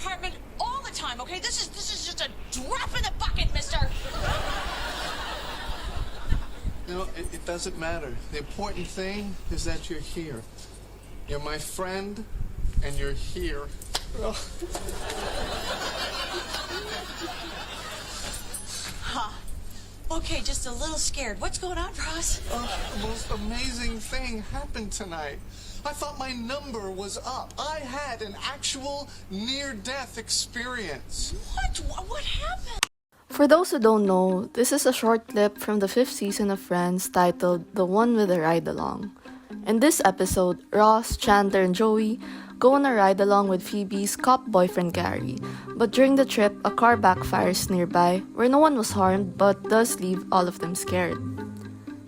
apartment all the time, okay? This is just a drop in the bucket, mister. You know, it doesn't matter. The important thing is that you're here. You're my friend, and you're here. Huh. Okay, just a little scared. What's going on, Ross? The most amazing thing happened tonight. I thought my number was up. I had an actual near-death experience. What? What happened? For those who don't know, this is a short clip from the 5th season of Friends titled The One with a Ride-Along. In this episode, Ross, Chandler, and Joey go on a ride-along with Phoebe's cop boyfriend Gary, but during the trip, a car backfires nearby where no one was harmed but does leave all of them scared.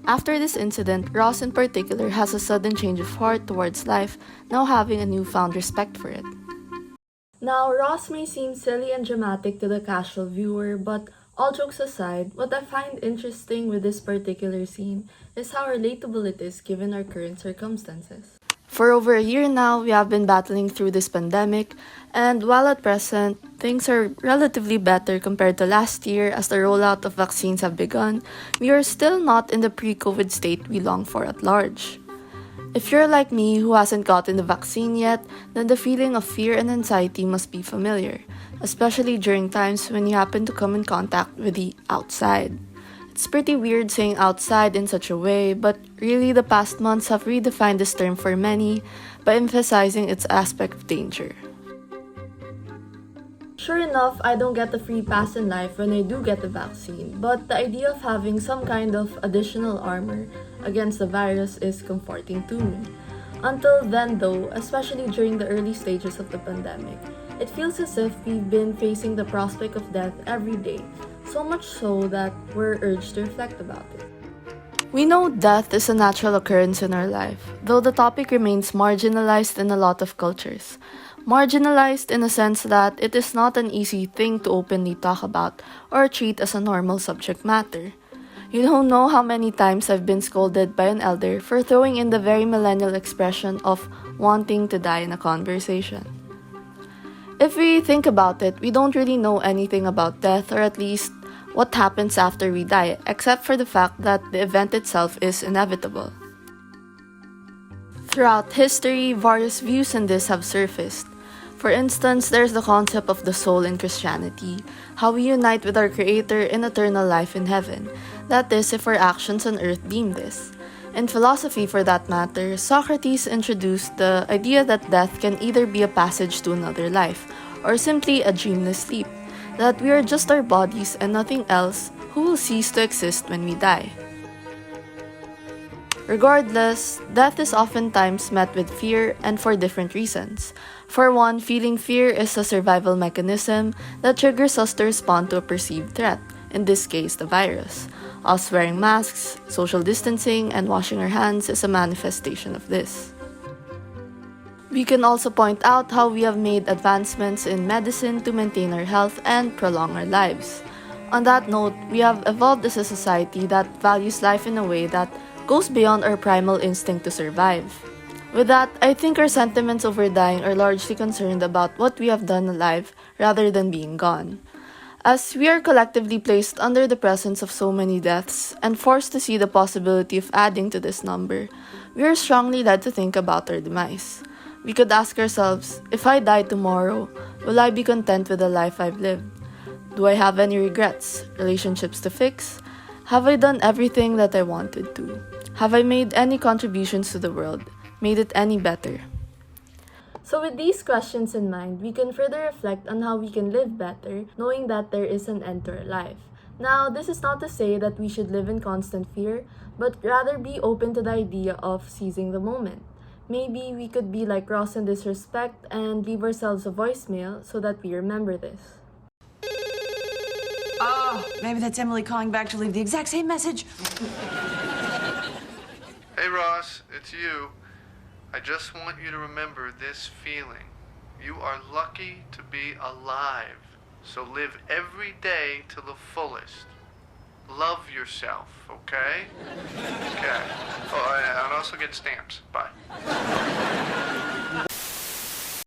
After this incident, Ross in particular has a sudden change of heart towards life, now having a newfound respect for it. Now, Ross may seem silly and dramatic to the casual viewer, but all jokes aside, what I find interesting with this particular scene is how relatable it is given our current circumstances. For over a year now, we have been battling through this pandemic, and while at present, things are relatively better compared to last year as the rollout of vaccines have begun, we are still not in the pre-COVID state we long for at large. If you're like me who hasn't gotten the vaccine yet, then the feeling of fear and anxiety must be familiar, especially during times when you happen to come in contact with the outside. It's pretty weird saying outside in such a way, but really the past months have redefined this term for many by emphasizing its aspect of danger. Sure enough, I don't get the free pass in life when I do get the vaccine, but the idea of having some kind of additional armor against the virus is comforting to me. Until then though, especially during the early stages of the pandemic, it feels as if we've been facing the prospect of death every day, so much so that we're urged to reflect about it. We know death is a natural occurrence in our life, though the topic remains marginalized in a lot of cultures. Marginalized in a sense that it is not an easy thing to openly talk about or treat as a normal subject matter. You don't know how many times I've been scolded by an elder for throwing in the very millennial expression of wanting to die in a conversation. If we think about it, we don't really know anything about death, or at least what happens after we die, except for the fact that the event itself is inevitable. Throughout history, various views on this have surfaced. For instance, there's the concept of the soul in Christianity, how we unite with our Creator in eternal life in heaven, that is, if our actions on earth deem this. In philosophy, for that matter, Socrates introduced the idea that death can either be a passage to another life, or simply a dreamless sleep, that we are just our bodies and nothing else who will cease to exist when we die. Regardless, death is oftentimes met with fear and for different reasons. For one, feeling fear is a survival mechanism that triggers us to respond to a perceived threat, in this case, the virus. Us wearing masks, social distancing, and washing our hands is a manifestation of this. We can also point out how we have made advancements in medicine to maintain our health and prolong our lives. On that note, we have evolved as a society that values life in a way that goes beyond our primal instinct to survive. With that, I think our sentiments over dying are largely concerned about what we have done alive rather than being gone. As we are collectively placed under the presence of so many deaths and forced to see the possibility of adding to this number, we are strongly led to think about our demise. We could ask ourselves, if I die tomorrow, will I be content with the life I've lived? Do I have any regrets, relationships to fix? Have I done everything that I wanted to? Have I made any contributions to the world? Made it any better? So with these questions in mind, we can further reflect on how we can live better, knowing that there is an end to our life. Now, this is not to say that we should live in constant fear, but rather be open to the idea of seizing the moment. Maybe we could be like Ross in this respect and leave ourselves a voicemail so that we remember this. Oh, maybe that's Emily calling back to leave the exact same message. Hey Ross, it's you. I just want you to remember this feeling. You are lucky to be alive. So live every day to the fullest. Love yourself, okay? Okay. Oh, and also get stamps. Bye.